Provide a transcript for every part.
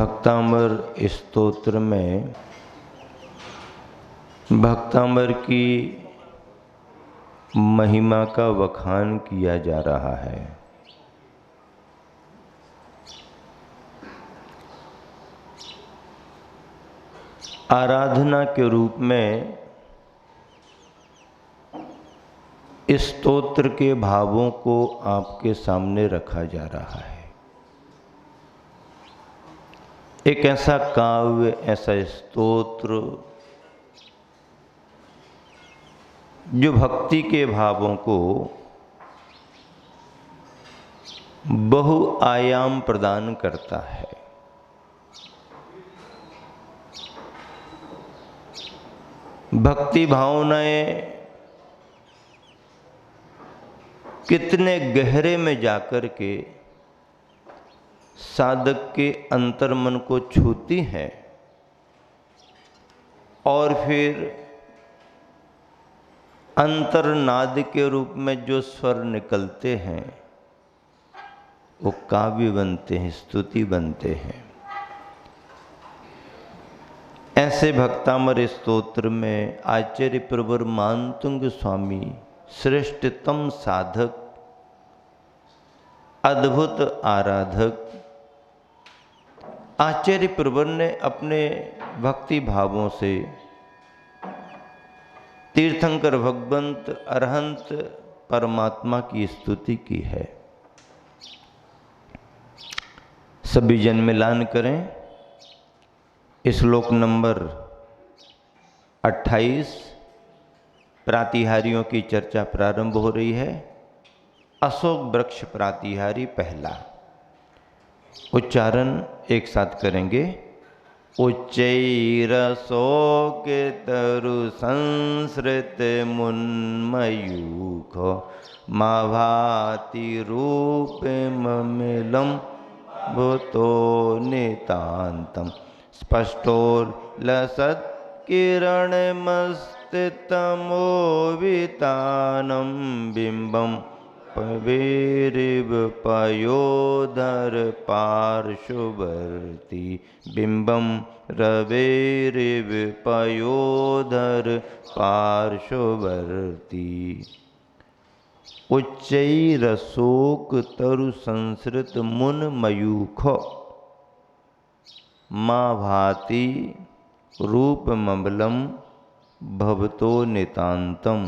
भक्तामर स्तोत्र में भक्तामर की महिमा का वखान किया जा रहा है। आराधना के रूप में इस स्तोत्र के भावों को आपके सामने रखा जा रहा है। एक ऐसा काव्य, ऐसा स्तोत्र जो भक्ति के भावों को बहुआयाम प्रदान करता है। भक्ति भावनाएं कितने गहरे में जाकर के साधक के अंतर्मन को छूती हैं और फिर अंतर्नाद के रूप में जो स्वर निकलते हैं वो काव्य बनते हैं, स्तुति बनते हैं। ऐसे भक्तामर स्तोत्र में आचार्य प्रवर मानतुंग स्वामी श्रेष्ठतम साधक, अद्भुत आराधक आचार्य प्रवर ने अपने भक्ति भावों से तीर्थंकर भगवंत अरहंत परमात्मा की स्तुति की है। सभी जन मिलान करें। श्लोक नंबर 28 प्रातिहारियों की चर्चा प्रारंभ हो रही है। अशोक वृक्ष प्रातिहारी पहला उच्चारण एक साथ करेंगे। उच्चैरशोक तरु संसृत मुन्मयूख मा भाति रूपममिलं भूतो नितान्तं स्पष्टोल्लसत् किरणमस्तितमोवितानं बिम्बं पवेरिव पयोधर पार्श्ववर्ती बिम्बं रवेरिव पयोधर पार्श्ववर्ती। उच्चैरशोक तरु संसृत मुन मयूख मा भाति रूपममलं भवतो नितान्तं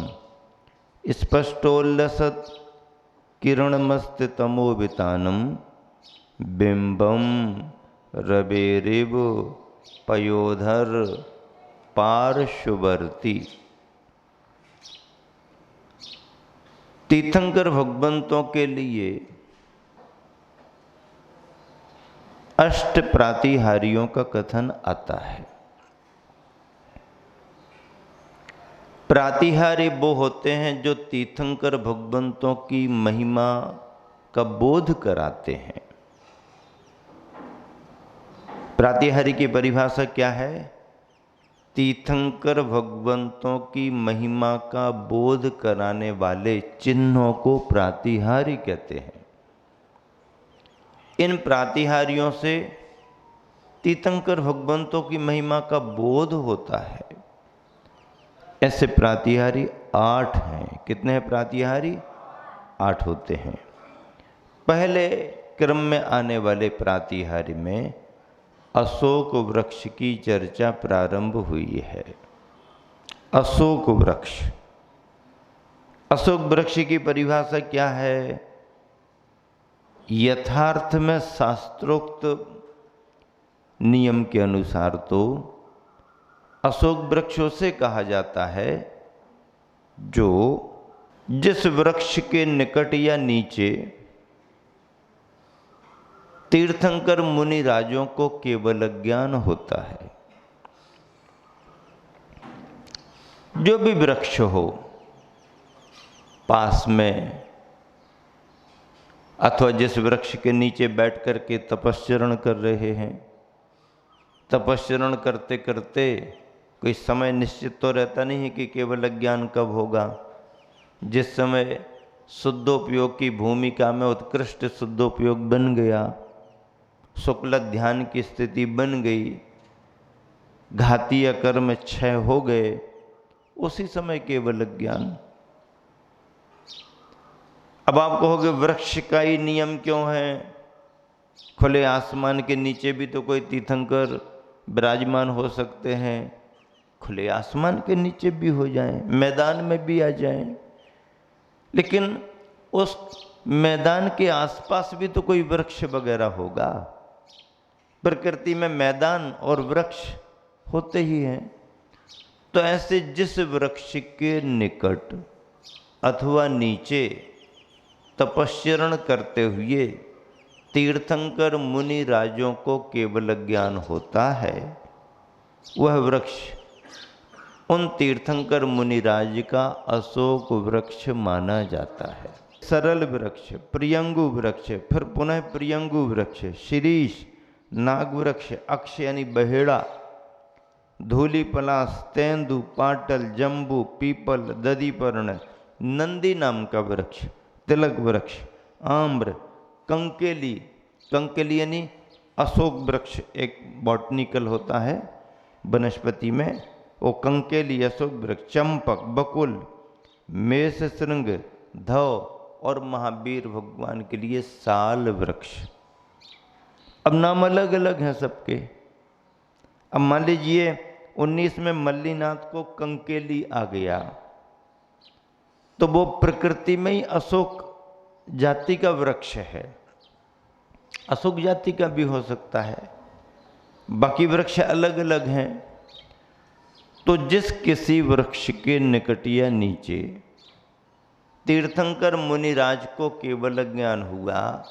स्पष्टोल्लसत् किरणमस्तितमोवितानं बिम्बं रवेरिव पयोधर पार्श्ववर्ती। तीर्थंकर भगवंतों के लिए अष्ट प्रातिहारियों का कथन आता है। प्रातिहार्य वो होते हैं जो तीर्थंकर भगवंतों की महिमा का बोध कराते हैं। प्रातिहार्य की परिभाषा क्या है? तीर्थंकर भगवंतों की महिमा का बोध कराने वाले चिन्हों को प्रातिहार्य कहते हैं। इन प्रातिहार्यों से तीर्थंकर भगवंतों की महिमा का बोध होता है। ऐसे प्रातिहारी 8 हैं। कितने हैं प्रातिहारी? 8 होते हैं। पहले क्रम में आने वाले प्रातिहारी में अशोक वृक्ष की चर्चा प्रारंभ हुई है। अशोक वृक्ष, अशोक वृक्ष की परिभाषा क्या है? यथार्थ में शास्त्रोक्त नियम के अनुसार तो अशोक वृक्ष उसे कहा जाता है जो जिस वृक्ष के निकट या नीचे तीर्थंकर मुनि राजों को केवल ज्ञान होता है। जो भी वृक्ष हो पास में, अथवा जिस वृक्ष के नीचे बैठ कर के तपस्चरण कर रहे हैं, तपस्चरण करते करते कोई समय निश्चित तो रहता नहीं है कि केवल ज्ञान कब होगा। जिस समय शुद्धोपयोग की भूमिका में उत्कृष्ट शुद्धोपयोग बन गया शुक्ल ध्यान की स्थिति बन गई, घातीय कर्म क्षय हो गए, उसी समय केवल ज्ञान। अब आप कहोगे वृक्ष का ही नियम क्यों है? खुले आसमान के नीचे भी तो कोई तीर्थंकर विराजमान हो सकते हैं, खुले आसमान के नीचे भी हो जाएं, मैदान में भी आ जाएं, लेकिन उस मैदान के आसपास भी तो कोई वृक्ष वगैरह होगा। प्रकृति में मैदान और वृक्ष होते ही हैं। तो ऐसे जिस वृक्ष के निकट अथवा नीचे तपस्चरण करते हुए तीर्थंकर मुनि राजों को केवल ज्ञान होता है, वह वृक्ष उन तीर्थंकर मुनिराज का अशोक वृक्ष माना जाता है। सरल वृक्ष, प्रियंगु वृक्ष, फिर पुनः प्रियंगु वृक्ष, शीरीष, नाग वृक्ष, अक्ष यानी बहेड़ा, धूली पलास, तेंदु, पाटल, जम्बू, पीपल, दधिपर्ण, नंदी नाम का वृक्ष, तिलक वृक्ष, आम्र, कंकेली, कंकेली यानी अशोक वृक्ष एक बॉटनिकल होता है वनस्पति में, वो कंकेली अशोक वृक्ष, चंपक, बकुल, मेष श्रृंग, धव और महावीर भगवान के लिए साल वृक्ष। अब नाम अलग अलग हैं सबके। अब मान लीजिए 19 में मल्लीनाथ को कंकेली आ गया, तो वो प्रकृति में ही अशोक जाति का वृक्ष है, अशोक जाति का भी हो सकता है, बाकी वृक्ष अलग अलग हैं। तो जिस किसी वृक्ष के निकट या नीचे तीर्थंकर मुनिराज को केवल ज्ञान हुआ,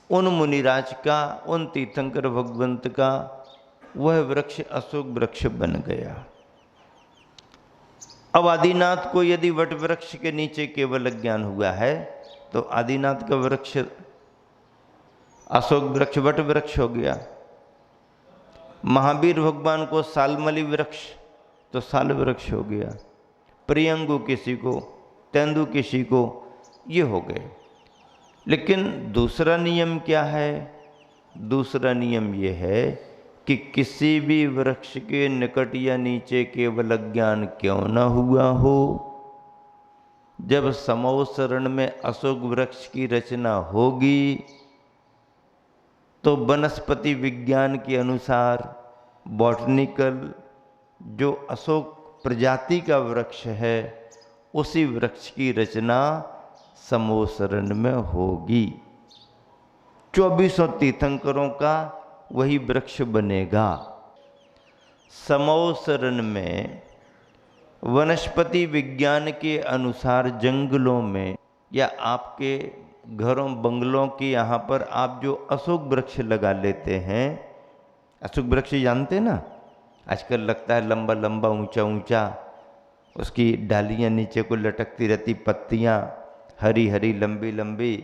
उन मुनिराज का, उन तीर्थंकर भगवंत का वह वृक्ष अशोक वृक्ष बन गया। अब आदिनाथ को यदि वट वृक्ष के नीचे केवल ज्ञान हुआ है तो आदिनाथ का वृक्ष अशोक वृक्ष वट वृक्ष हो गया। महावीर भगवान को सालमली वृक्ष तो साल वृक्ष हो गया, प्रियंगु किसी को, तेंदु किसी को, ये हो गए। लेकिन दूसरा नियम क्या है? दूसरा नियम ये है कि किसी भी वृक्ष के निकट या नीचे केवल ज्ञान क्यों न हुआ हो, जब समो शरण में अशोक वृक्ष की रचना होगी तो वनस्पति विज्ञान के अनुसार बॉटनिकल जो अशोक प्रजाति का वृक्ष है उसी वृक्ष की रचना समोसरण में होगी। 2400 तीर्थंकरों का वही वृक्ष बनेगा। समोसरण में वनस्पति विज्ञान के अनुसार जंगलों में या आपके घरों बंगलों के यहाँ पर आप जो अशोक वृक्ष लगा लेते हैं, अशोक वृक्ष जानते ना, आजकल लगता है लंबा लंबा ऊंचा ऊंचा, उसकी डालियाँ नीचे को लटकती रहती, पत्तियाँ हरी हरी लंबी लंबी,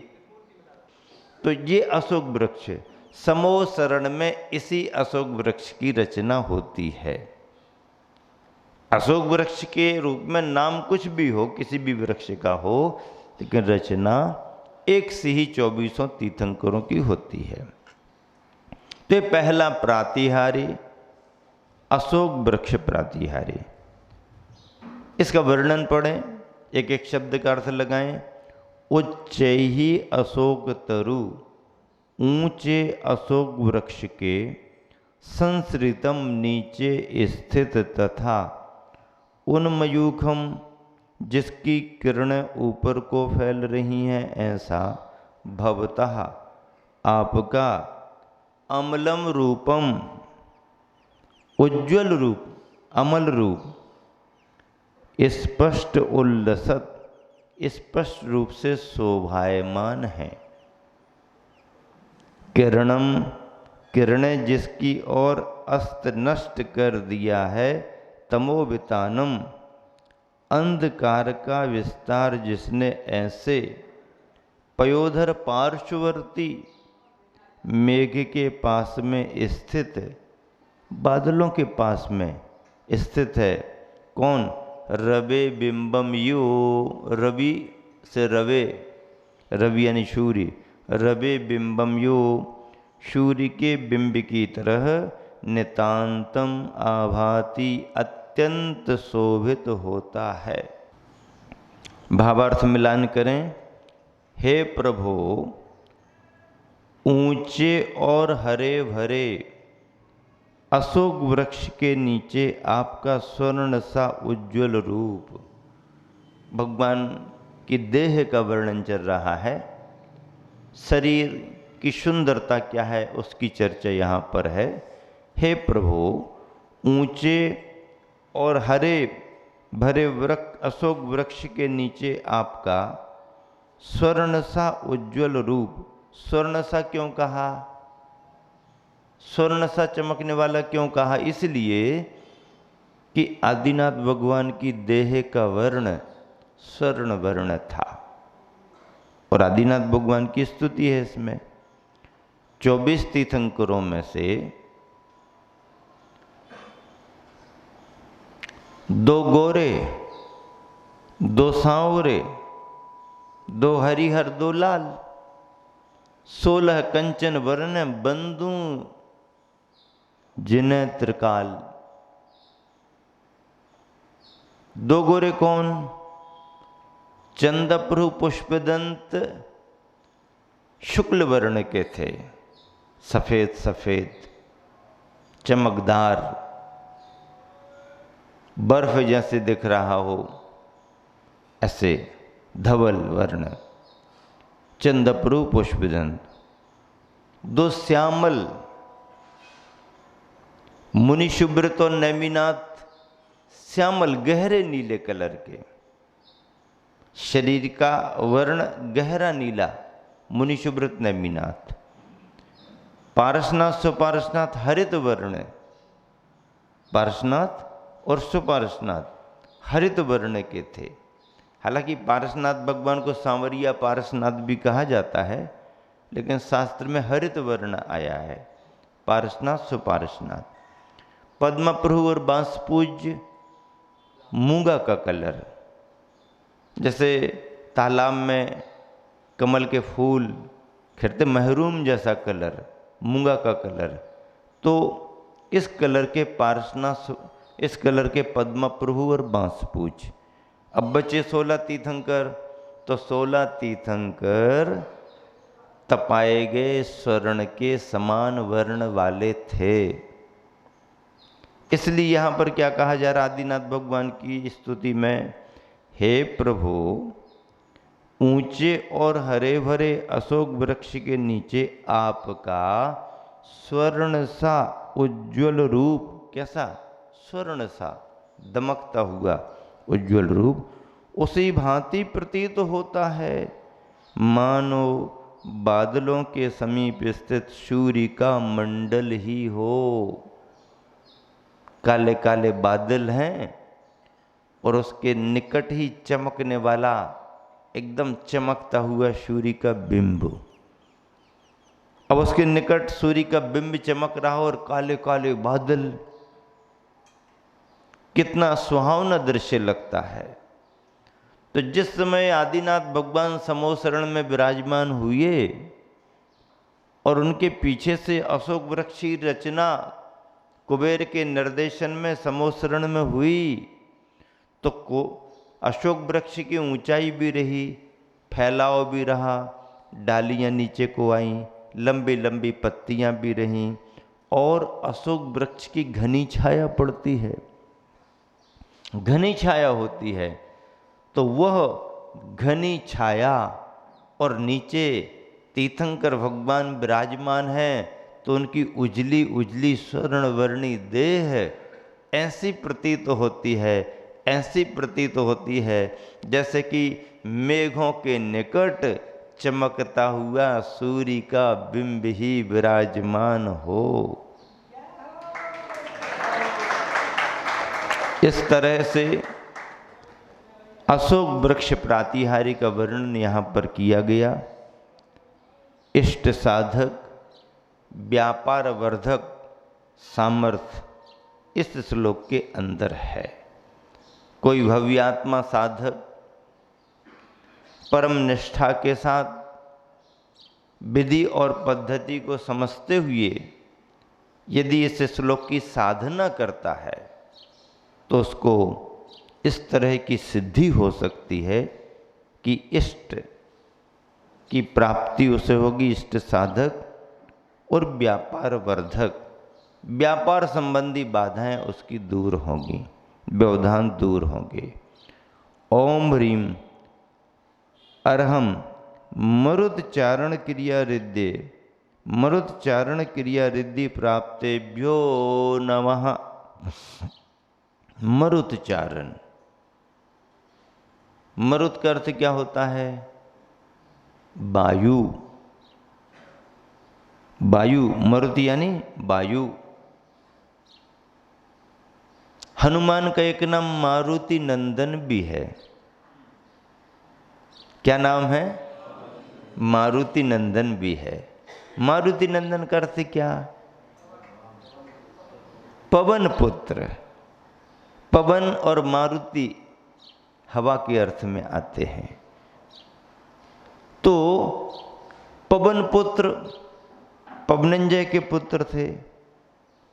तो ये अशोक वृक्ष समोसरण में इसी अशोक वृक्ष की रचना होती है। अशोक वृक्ष के रूप में नाम कुछ भी हो, किसी भी वृक्ष का हो, लेकिन रचना एक से ही 2400 तीर्थंकरों की होती है। तो पहला प्रातिहारी अशोक वृक्ष प्रातिहारी, इसका वर्णन पढ़ें, एक एक शब्द का अर्थ लगाएं। उच्च ही अशोक तरु, ऊंचे अशोक वृक्ष के संसृतम नीचे स्थित तथा उन्मयूखम जिसकी किरणें ऊपर को फैल रही हैं, ऐसा भवतः आपका अमलम रूपम उज्ज्वल रूप, अमल रूप स्पष्ट उल्लसत स्पष्ट रूप से शोभायमान है। किरणम किरणें जिसकी ओर अस्त नष्ट कर दिया है, तमोवितानम अंधकार का विस्तार जिसने ऐसे, पयोधर पार्श्ववर्ती मेघ के पास में स्थित, बादलों के पास में स्थित है। कौन? रवे बिंबम यो, रवि से रवे, रवि यानी सूर्य, रवे बिंबम यो सूर्य के बिंब की तरह नितांतम आभाति अत्यंत शोभित होता है। भावार्थ मिलान करें। हे प्रभु, ऊंचे और हरे भरे अशोक वृक्ष के नीचे आपका स्वर्ण सा उज्ज्वल रूप, भगवान की देह का वर्णन चल रहा है। शरीर की सुंदरता क्या है उसकी चर्चा यहाँ पर है। हे प्रभु, ऊंचे और हरे भरे अशोक वृक्ष के नीचे आपका स्वर्ण सा उज्ज्वल रूप। स्वर्ण सा क्यों कहा? स्वर्ण सा चमकने वाला क्यों कहा? इसलिए कि आदिनाथ भगवान की देह का वर्ण स्वर्ण वर्ण था और आदिनाथ भगवान की स्तुति है इसमें। 24 तीर्थंकरों में से 2 गोरे, 2 सांवरे, 2 हरिहर, 2 लाल, 16 कंचन वर्ण बंधु जिन्हें त्रिकाल। 2 गोरे कौन? चंदप्रु पुष्पदंत शुक्ल वर्ण के थे, सफेद सफेद चमकदार, बर्फ जैसे दिख रहा हो ऐसे धवल वर्ण चंदप्रु पुष्पदंत। 2 श्यामल मुनि सुब्रत और नैमिनाथ, श्यामल गहरे नीले कलर के, शरीर का वर्ण गहरा नीला, मुनि सुब्रत नैमिनाथ। पारसनाथ सुपारसनाथ हरित वर्ण, पारसनाथ और सुपारसनाथ हरित वर्ण के थे। हालांकि पारसनाथ भगवान को सांवरिया पारसनाथ भी कहा जाता है, लेकिन शास्त्र में हरित वर्ण आया है, पारसनाथ सुपारसनाथ। पद्मप्रभु और बांसपूज्य मूंगा का कलर, जैसे तालाब में कमल के फूल खिलते, महरूम जैसा कलर, मूंगा का कलर। तो इस कलर के पारसनाथ, इस कलर के पद्मप्रभु और बांसपूज। अब बचे 16 तीर्थंकर, तो 16 तीर्थंकर तपाए गए स्वर्ण के समान वर्ण वाले थे। इसलिए यहाँ पर क्या कहा जा रहा आदिनाथ भगवान की स्तुति में? हे प्रभु, ऊंचे और हरे भरे अशोक वृक्ष के नीचे आपका स्वर्ण सा उज्ज्वल रूप, कैसा? स्वर्ण सा दमकता हुआ उज्ज्वल रूप उसी भांति प्रतीत होता है, मानो बादलों के समीप स्थित सूर्य का मंडल ही हो। काले काले बादल हैं और उसके निकट ही चमकने वाला एकदम चमकता हुआ सूर्य का बिंब। अब उसके निकट सूर्य का बिंब चमक रहा और काले काले बादल, कितना सुहावना दृश्य लगता है। तो जिस समय आदिनाथ भगवान समोसरण में विराजमान हुए और उनके पीछे से अशोक वृक्ष की रचना कुबेर के निर्देशन में समोसरण में हुई, तो अशोक वृक्ष की ऊंचाई भी रही, फैलाव भी रहा, डालियां नीचे को आईं, लंबी लंबी पत्तियां भी रहीं और अशोक वृक्ष की घनी छाया पड़ती है, घनी छाया होती है। तो वह घनी छाया और नीचे तीर्थंकर भगवान विराजमान हैं, तो उनकी उजली उजली स्वर्णवर्णी देह ऐसी प्रतीत होती है, ऐसी प्रतीत होती है जैसे कि मेघों के निकट चमकता हुआ सूर्य का बिंब ही विराजमान हो। इस तरह से अशोक वृक्ष प्रातिहारी का वर्णन यहाँ पर किया गया। इष्ट साधक, व्यापार वर्धक सामर्थ्य इस श्लोक के अंदर है। कोई भव्यात्मा साधक परम निष्ठा के साथ विधि और पद्धति को समझते हुए यदि इस श्लोक की साधना करता है तो उसको इस तरह की सिद्धि हो सकती है कि इष्ट की प्राप्ति उसे होगी, इष्ट साधक और व्यापार वर्धक, व्यापार संबंधी बाधाएं उसकी दूर होंगी, व्यवधान दूर होंगे। ओम ह्रीम अर्हम मरुदचारण क्रिया रिद्धे मरुदचारण क्रिया रिद्धि प्राप्तेभ्यो नमः। मरुदचारण, मरुत का अर्थ क्या होता है? वायु। वायु, मरुत यानी वायु। हनुमान का एक नाम मारुति नंदन भी है। क्या नाम है? मारुति नंदन भी है। मारुति नंदन का अर्थ क्या? पवन पुत्र। पवन और मारुति हवा के अर्थ में आते हैं। तो पवन पुत्र पवनंजय के पुत्र थे,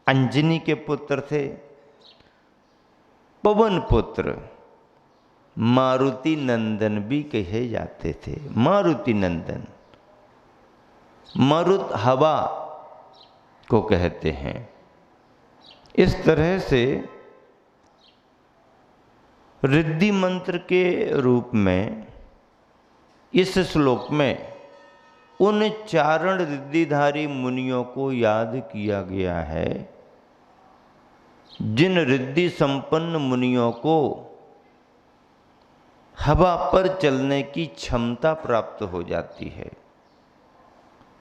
अंजनी के पुत्र थे। पवन पुत्र मारुति नंदन भी कहे जाते थे। मारुति नंदन, मारुत हवा को कहते हैं। इस तरह से रिद्धि मंत्र के रूप में इस श्लोक में उन चारण रिद्धिधारी मुनियों को याद किया गया है जिन रिद्धि संपन्न मुनियों को हवा पर चलने की क्षमता प्राप्त हो जाती है।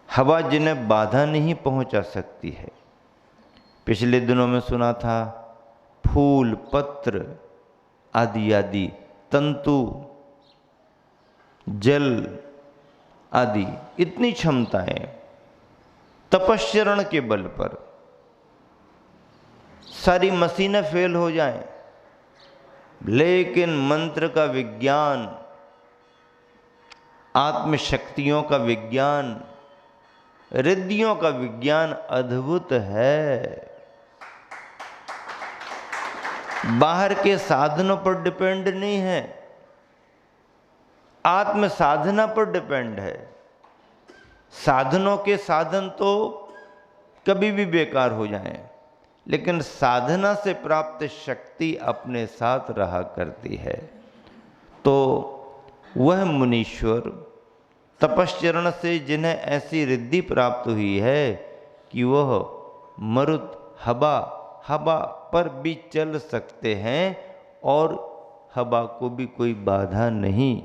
हवा जिन्हें बाधा नहीं पहुंचा सकती है। पिछले दिनों में सुना था फूल, पत्र आदि आदि, तंतु, जल आदि, इतनी क्षमताएं तपश्चरण के बल पर सारी मशीनें फेल हो जाएं, लेकिन मंत्र का विज्ञान, आत्मशक्तियों का विज्ञान, रिद्धियों का विज्ञान अद्भुत है। बाहर के साधनों पर डिपेंड नहीं है, आत्म साधना पर डिपेंड है। साधनों के साधन तो कभी भी बेकार हो जाएं, लेकिन साधना से प्राप्त शक्ति अपने साथ रहा करती है। तो वह मुनीश्वर तपश्चरण से जिन्हें ऐसी रिद्धि प्राप्त हुई है कि वह मरुत हवा पर भी चल सकते हैं और हवा को भी कोई बाधा नहीं